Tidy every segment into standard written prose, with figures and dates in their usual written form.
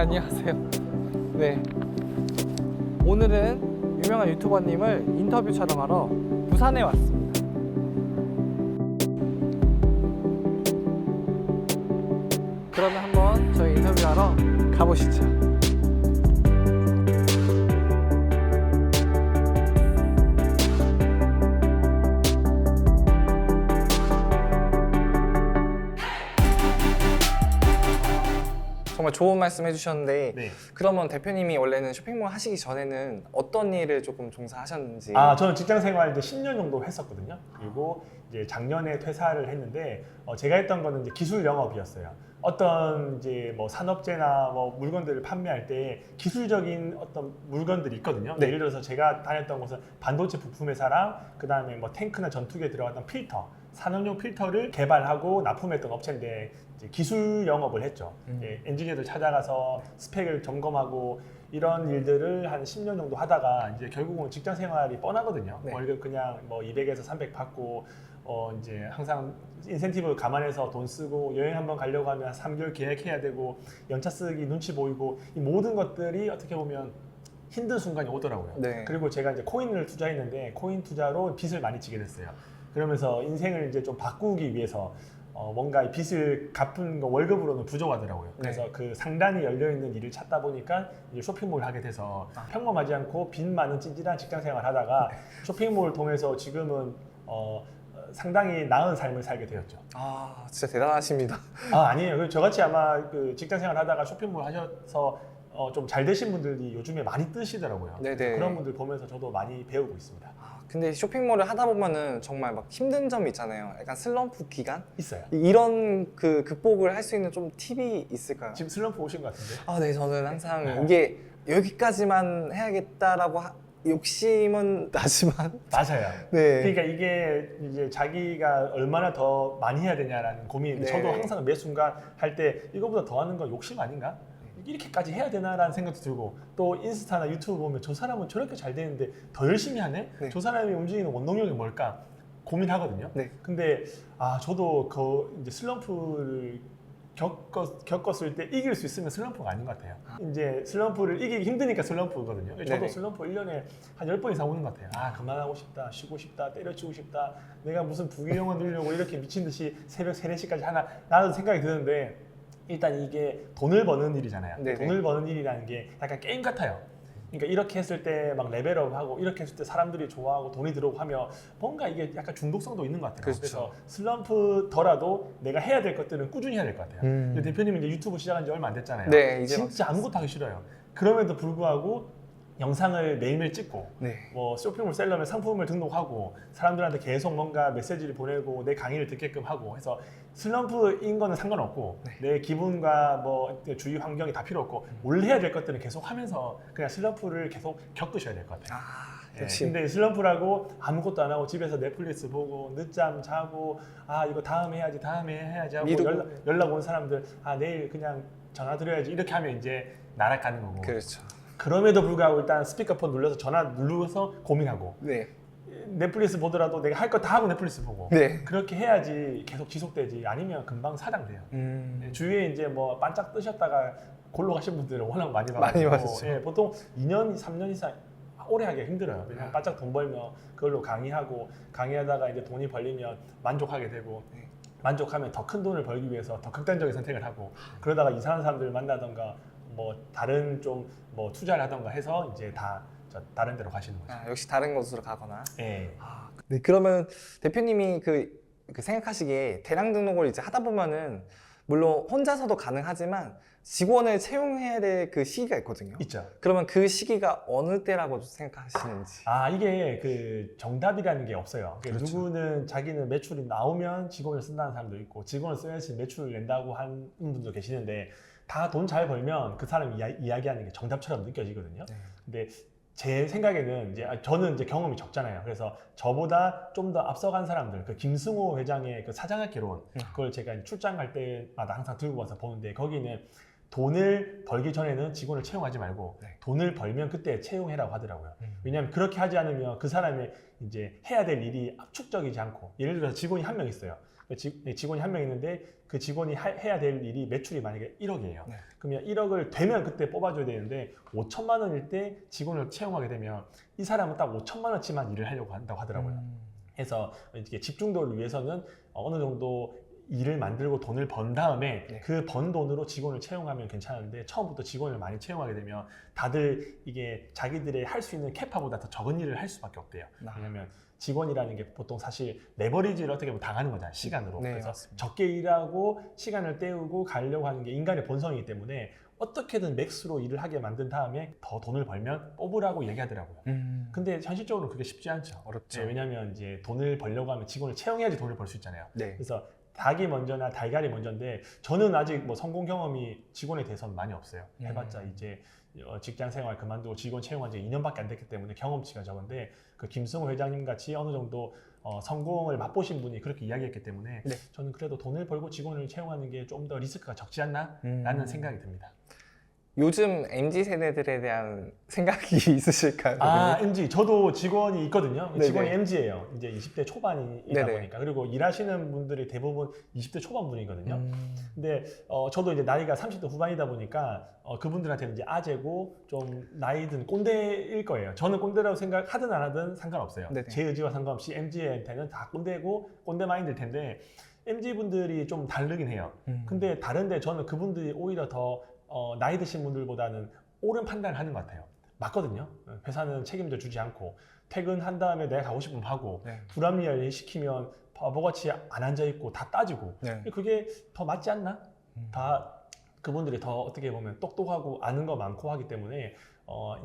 안녕하세요. 네, 오늘은 유명한 유튜버님을 인터뷰 촬영하러 부산에 왔습니다. 그러면 한번 저희 인터뷰하러 가보시죠. 정말 좋은 말씀 해주셨는데 네. 그러면 대표님이 원래는 쇼핑몰 하시기 전에는 어떤 일을 조금 종사하셨는지. 저는 직장 생활 이제 10년 정도 했었거든요. 그리고 이제 작년에 퇴사를 했는데 제가 했던 거는 이제 기술 영업이었어요. 어떤 이제 뭐 산업재나 뭐 물건들을 판매할 때 기술적인 어떤 물건들이 있거든요. 네. 예를 들어서 제가 다녔던 곳은 반도체 부품 회사랑 그 다음에 뭐 탱크나 전투기에 들어갔던 필터, 산업용 필터를 개발하고 납품했던 업체인데 이제 기술 영업을 했죠. 이제 엔지니어들 찾아가서 스펙을 점검하고 이런 일들을 한 10년 정도 하다가 이제 결국은 직장 생활이 뻔하거든요. 네. 월급 그냥 뭐 200에서 300 받고 이제 항상 인센티브 감안해서 돈 쓰고 여행 한번 가려고 하면 3개월 계획해야 되고 연차 쓰기 눈치 보이고 이 모든 것들이 어떻게 보면 힘든 순간이 오더라고요. 네. 그리고 제가 이제 코인을 투자했는데 코인 투자로 빚을 많이 지게 됐어요. 그러면서 인생을 이제 좀 바꾸기 위해서 뭔가 이 빚을 갚은 거 월급으로는 부족하더라고요. 그래서 네. 그 상단이 열려있는 일을 찾다 보니까 이제 쇼핑몰을 하게 돼서 평범하지 않고 빚 많은 찐찐한 직장 생활 하다가 쇼핑몰을 통해서 지금은 상당히 나은 삶을 살게 되었죠. 아, 진짜 대단하십니다. 아니에요. 저같이 아마 그 직장 생활 하다가 쇼핑몰 하셔서 좀 잘 되신 분들이 요즘에 많이 뜨시더라고요. 네네. 그런 분들 보면서 저도 많이 배우고 있습니다. 근데 쇼핑몰을 하다 보면은 정말 막 힘든 점이 있잖아요. 약간 슬럼프 기간? 있어요. 이런 그 극복을 할 수 있는 좀 팁이 있을까요? 지금 슬럼프 오신 것 같은데? 네, 저는 항상 이게 여기까지만 해야겠다라고 욕심은 나지만. 맞아요. 네. 그러니까 이게 이제 자기가 얼마나 더 많이 해야 되냐라는 고민인데 네. 저도 항상 매 순간 할 때 이거보다 더 하는 건 욕심 아닌가? 이렇게까지 해야 되나라는 생각도 들고 또 인스타나 유튜브 보면 저 사람은 저렇게 잘 되는데 더 열심히 하네? 네. 저 사람이 움직이는 원동력이 뭘까? 고민하거든요. 네. 근데 저도 그 이제 슬럼프를 겪었을 때 이길 수 있으면 슬럼프가 아닌 것 같아요. 이제 슬럼프를 이기기 힘드니까 슬럼프거든요. 저도 네네. 슬럼프 1년에 한 10번 이상 오는 것 같아요. 그만하고 싶다, 쉬고 싶다, 때려치고 싶다. 내가 무슨 부귀영화 누리려고 이렇게 미친 듯이 새벽 3, 4시까지 하나 라는 생각이 드는데 일단 이게 돈을 버는 일이잖아요. 네네. 돈을 버는 일이라는 게 약간 게임 같아요. 그러니까 이렇게 했을 때 막 레벨업하고 이렇게 했을 때 사람들이 좋아하고 돈이 들어오고 하면 뭔가 이게 약간 중독성도 있는 것 같아요. 그렇죠. 그래서 슬럼프더라도 내가 해야 될 것들은 꾸준히 해야 될 것 같아요. 근데 대표님이 이제 유튜브 시작한 지 얼마 안 됐잖아요. 네, 이제 진짜 아무것도 하기 싫어요. 그럼에도 불구하고 영상을 매일매일 찍고 네. 뭐 쇼핑몰 셀러면 상품을 등록하고 사람들한테 계속 뭔가 메시지를 보내고 내 강의를 듣게끔 하고 해서 슬럼프인 거는 상관없고 내 기분과 뭐 주위 환경이 다 필요 없고 원래 해야 될 것들은 계속 하면서 그냥 슬럼프를 계속 겪으셔야 될 것 같아요. 역시. 근데 슬럼프라고 아무것도 안 하고 집에서 넷플릭스 보고 늦잠 자고 이거 다음에 해야지 하고 미루고. 연락 온 사람들 내일 그냥 전화 드려야지 이렇게 하면 이제 날아가는 거고. 그렇죠. 그럼에도 불구하고 일단 스피커폰 눌러서 전화 누르서 고민하고 네. 넷플릭스 보더라도 내가 할 거 다 하고 넷플릭스 보고 네. 그렇게 해야지 계속 지속되지 아니면 금방 사장돼요. 주위에 이제 뭐 반짝 뜨셨다가 골로 가신 분들은 워낙 많이 많이 봐가지고 봤었죠. 보통 2년, 3년 이상 오래 하기가 힘들어요. 왜냐면 반짝 돈 벌면 그걸로 강의하다가 이제 돈이 벌리면 만족하게 되고 만족하면 더 큰 돈을 벌기 위해서 더 극단적인 선택을 하고 그러다가 이상한 사람들을 만나던가 뭐 다른 좀 뭐 투자를 하던가 해서 이제 다른 데로 가시는 거죠. 역시 다른 곳으로 가거나. 네. 네, 그러면 대표님이 그 생각하시기에 대량 등록을 이제 하다 보면은 물론 혼자서도 가능하지만 직원을 채용해야 될 그 시기가 있거든요. 있죠. 그러면 그 시기가 어느 때라고 생각하시는지. 이게 그 정답이라는 게 없어요. 그렇죠. 누구는 자기는 매출이 나오면 직원을 쓴다는 사람도 있고 직원을 써야지 매출을 낸다고 하는 분도 계시는데 다 돈 잘 벌면 그 사람이 이야기하는 게 정답처럼 느껴지거든요. 근데 제 생각에는 이제 저는 이제 경험이 적잖아요. 그래서 저보다 좀 더 앞서간 사람들, 그 김승호 회장의 그 사장학개론 그걸 제가 출장 갈 때마다 항상 들고 와서 보는데 거기는 돈을 벌기 전에는 직원을 채용하지 말고 돈을 벌면 그때 채용해라고 하더라고요. 왜냐하면 그렇게 하지 않으면 그 사람의 이제 해야 될 일이 압축적이지 않고 예를 들어서 직원이 한 명 있어요. 직원이 한 명 있는데 그 직원이 해야 될 일이 매출이 만약에 1억이에요. 네. 그러면 1억을 되면 그때 뽑아줘야 되는데 5천만 원일 때 직원을 채용하게 되면 이 사람은 딱 5천만 원치만 일을 하려고 한다고 하더라고요. 그래서 이게 집중도를 위해서는 어느 정도 일을 만들고 돈을 번 다음에 네. 그 번 돈으로 직원을 채용하면 괜찮은데 처음부터 직원을 많이 채용하게 되면 다들 이게 자기들의 할 수 있는 캐파보다 더 적은 일을 할 수밖에 없대요. 왜냐면 직원이라는 게 보통 사실 레버리지를 어떻게 보면 당하는 거잖아요. 시간으로. 네, 그래서 맞습니다. 적게 일하고 시간을 때우고 가려고 하는 게 인간의 본성이기 때문에 어떻게든 맥스로 일을 하게 만든 다음에 더 돈을 벌면 뽑으라고 얘기하더라고요. 근데 현실적으로 그게 쉽지 않죠. 어렵죠. 네, 왜냐하면 이제 돈을 벌려고 하면 직원을 채용해야지 돈을 벌 수 있잖아요. 네. 그래서 닭이 먼저나 달걀이 먼저인데 저는 아직 뭐 성공 경험이 직원에 대해서는 많이 없어요. 해봤자 이제 직장 생활 그만두고 직원 채용한 지 2년밖에 안 됐기 때문에 경험치가 적은데 그 김승호 회장님 같이 어느 정도 성공을 맛보신 분이 그렇게 이야기했기 때문에 네. 저는 그래도 돈을 벌고 직원을 채용하는 게 좀 더 리스크가 적지 않나? 라는 생각이 듭니다. 요즘 MZ 세대들에 대한 생각이 있으실까요? 아, MZ. 저도 직원이 있거든요. 네네. 직원이 MZ예요. 이제 20대 초반이다 네네. 보니까. 그리고 일하시는 분들이 대부분 20대 초반 분이거든요. 근데 저도 이제 나이가 30대 후반이다 보니까 그분들한테는 이제 아재고 좀 나이 든 꼰대일 거예요. 저는 꼰대라고 생각하든 안 하든 상관없어요. 네네. 제 의지와 상관없이 MZ한테는 다 꼰대고 꼰대 마인드일 텐데 MZ분들이 좀 다르긴 해요. 근데 다른데 저는 그분들이 오히려 더 나이 드신 분들보다는 옳은 판단을 하는 것 같아요. 맞거든요. 회사는 책임져 주지 않고 퇴근한 다음에 내가 가고 싶으면 하고 네. 불합리하게 시키면 바보같이 안 앉아있고 다 따지고 네. 그게 더 맞지 않나? 다 그분들이 더 어떻게 보면 똑똑하고 아는 거 많고 하기 때문에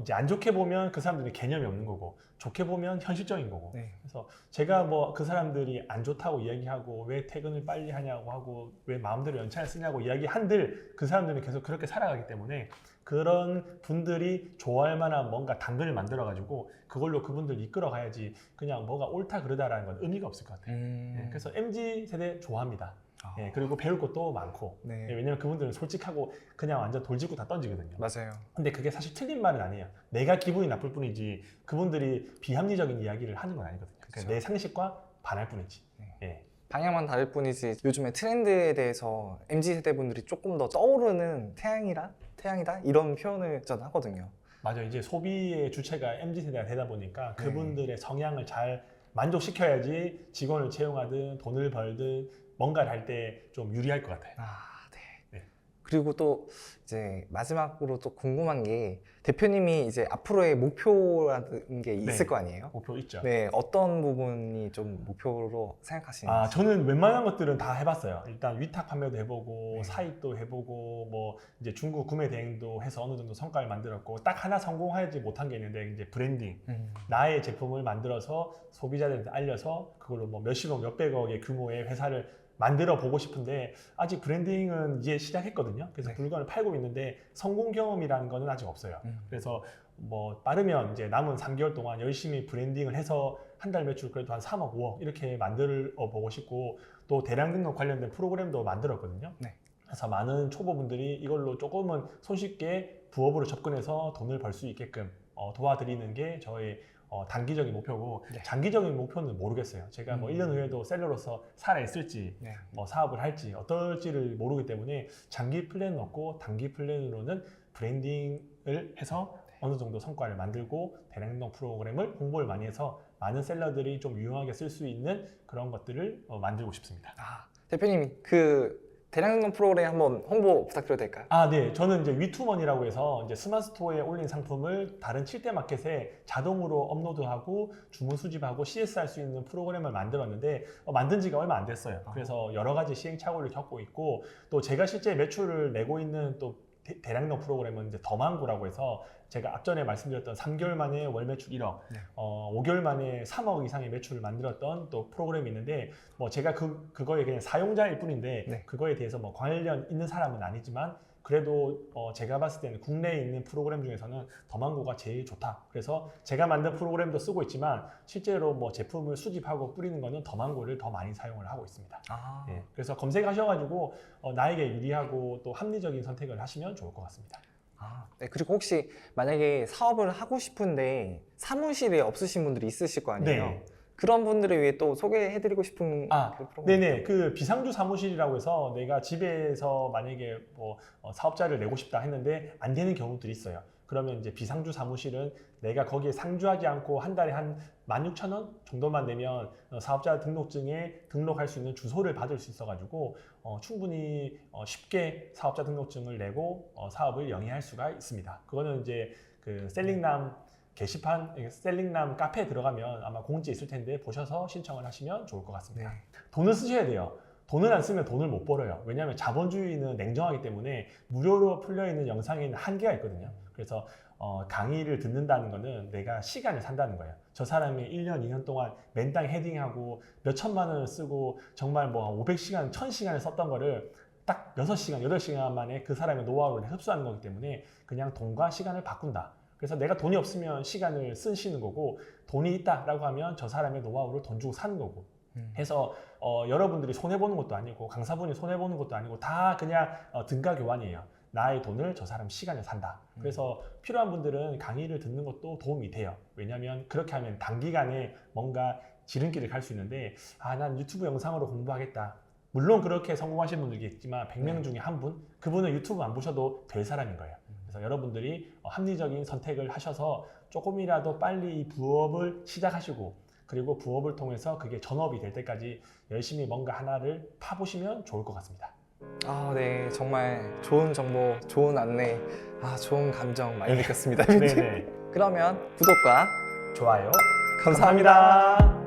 이제 안 좋게 보면 그 사람들이 개념이 없는 거고 좋게 보면 현실적인 거고 네. 그래서 제가 뭐 그 사람들이 안 좋다고 이야기하고 왜 퇴근을 빨리 하냐고 하고 왜 마음대로 연차를 쓰냐고 이야기한들 그 사람들은 계속 그렇게 살아가기 때문에 그런 분들이 좋아할 만한 뭔가 당근을 만들어 가지고 그걸로 그분들 이끌어 가야지 그냥 뭐가 옳다 그르다라는 건 의미가 없을 것 같아요. 예, 그래서 MZ 세대 좋아합니다. 아. 예, 그리고 배울 것도 많고 네. 예, 왜냐면 그분들은 솔직하고 그냥 완전 돌직구 다 던지거든요. 맞아요. 근데 그게 사실 틀린 말은 아니에요. 내가 기분이 나쁠 뿐이지 그분들이 비합리적인 이야기를 하는 건 아니거든요. 그쵸. 내 상식과 반할 뿐이지. 네. 예. 방향만 다를 뿐이지 요즘에 트렌드에 대해서 MZ 세대 분들이 조금 더 떠오르는 태양이다 이런 표현을 저는 하거든요. 맞아요. 이제 소비의 주체가 MZ세대가 되다 보니까 네. 그분들의 성향을 잘 만족시켜야지 직원을 채용하든 돈을 벌든 뭔가를 할 때 좀 유리할 것 같아요. 아, 네. 네. 그리고 또 이제 마지막으로 또 궁금한 게 대표님이 이제 앞으로의 목표라는 게 있을 네. 거 아니에요? 목표 있죠. 네, 어떤 부분이 좀 목표로 생각하시는지. 아, 저는 웬만한 것들은 다 해봤어요. 일단 위탁 판매도 해보고 네. 사입도 해보고 뭐 이제 중고 구매 대행도 해서 어느 정도 성과를 만들었고 딱 하나 성공하지 못한 게 있는데 이제 브랜딩. 나의 제품을 만들어서 소비자들한테 알려서 그걸로 뭐 몇십억, 몇백억의 규모의 회사를 만들어 보고 싶은데 아직 브랜딩은 이제 시작했거든요. 그래서 네. 물건을 팔고 있는데 성공 경험이라는 거는 아직 없어요. 그래서 뭐 빠르면 이제 남은 3개월 동안 열심히 브랜딩을 해서 한 달 매출 그래도 한 3억, 5억 이렇게 만들어 보고 싶고 또 대량 등록 관련된 프로그램도 만들었거든요. 네. 그래서 많은 초보분들이 이걸로 조금은 손쉽게 부업으로 접근해서 돈을 벌 수 있게끔 도와드리는 게 저의 단기적인 목표고 네. 장기적인 목표는 모르겠어요. 제가 뭐 1년 후에도 셀러로서 살아있을지 네. 뭐 사업을 할지 어떨지를 모르기 때문에 장기 플랜은 없고 단기 플랜으로는 브랜딩을 해서 어느 정도 성과를 만들고 대량등 프로그램을 홍보를 많이 해서 많은 셀러들이 좀 유용하게 쓸 수 있는 그런 것들을 만들고 싶습니다. 아, 대표님이 그 대량 프로그램 한번 홍보 부탁드려도 될까요? 아, 네. 저는 이제 위투머니라고 해서 이제 스마트 스토어에 올린 상품을 다른 7대 마켓에 자동으로 업로드하고 주문 수집하고 CS 할 수 있는 프로그램을 만들었는데 만든 지가 얼마 안 됐어요. 그래서 여러 가지 시행착오를 겪고 있고 또 제가 실제 매출을 내고 있는 또 대량동 프로그램은 이제 더망구라고 해서 제가 앞전에 말씀드렸던 3개월 만에 월 매출 1억, 네. 5개월 만에 3억 이상의 매출을 만들었던 또 프로그램이 있는데 뭐 제가 그거에 그냥 사용자일 뿐인데 네. 그거에 대해서 뭐 관련 있는 사람은 아니지만 그래도 제가 봤을 때는 국내에 있는 프로그램 중에서는 더망고가 제일 좋다. 그래서 제가 만든 프로그램도 쓰고 있지만 실제로 뭐 제품을 수집하고 뿌리는 거는 더망고를 더 많이 사용을 하고 있습니다. 아, 예, 그래서 검색하셔가지고 나에게 유리하고 또 합리적인 선택을 하시면 좋을 것 같습니다. 아, 네. 그리고 혹시 만약에 사업을 하고 싶은데 사무실에 없으신 분들이 있으실 거 아니에요? 네. 그런 분들을 위해 또 소개해드리고 싶은 그 프로그램. 네네. 그 비상주 사무실이라고 해서 내가 집에서 만약에 뭐 사업자를 내고 싶다 했는데 안 되는 경우들이 있어요. 그러면 이제 비상주 사무실은 내가 거기에 상주하지 않고 한 달에 한 16,000원 정도만 내면 사업자 등록증에 등록할 수 있는 주소를 받을 수 있어가지고 충분히 쉽게 사업자 등록증을 내고 사업을 영위할 수가 있습니다. 그거는 이제 그 셀링남 게시판, 셀링남 카페에 들어가면 아마 공지 있을 텐데 보셔서 신청을 하시면 좋을 것 같습니다. 네. 돈을 쓰셔야 돼요. 돈을 안 쓰면 돈을 못 벌어요. 왜냐하면 자본주의는 냉정하기 때문에 무료로 풀려있는 영상에는 한계가 있거든요. 그래서 강의를 듣는다는 거는 내가 시간을 산다는 거예요. 저 사람이 1년, 2년 동안 맨땅 헤딩하고 몇 천만 원을 쓰고 정말 뭐 500시간, 1000시간을 썼던 거를 딱 6시간, 8시간 만에 그 사람의 노하우를 흡수하는 거기 때문에 그냥 돈과 시간을 바꾼다. 그래서 내가 돈이 없으면 시간을 쓰시는 거고 돈이 있다라고 하면 저 사람의 노하우를 돈 주고 사는 거고 해서 여러분들이 손해보는 것도 아니고 강사분이 손해보는 것도 아니고 다 그냥 등가 교환이에요. 나의 돈을 저 사람 시간을 산다. 그래서 필요한 분들은 강의를 듣는 것도 도움이 돼요. 왜냐하면 그렇게 하면 단기간에 뭔가 지름길을 갈 수 있는데 난 유튜브 영상으로 공부하겠다. 물론 그렇게 성공하신 분들이 있지만 100명 중에 한 분, 그분은 유튜브 안 보셔도 될 사람인 거예요. 그래서 여러분들이 합리적인 선택을 하셔서 조금이라도 빨리 이 부업을 시작하시고 그리고 부업을 통해서 그게 전업이 될 때까지 열심히 뭔가 하나를 파보시면 좋을 것 같습니다. 네. 정말 좋은 정보, 좋은 안내, 좋은 감정 많이 느꼈습니다. 네네. 그러면 구독과 좋아요. 감사합니다.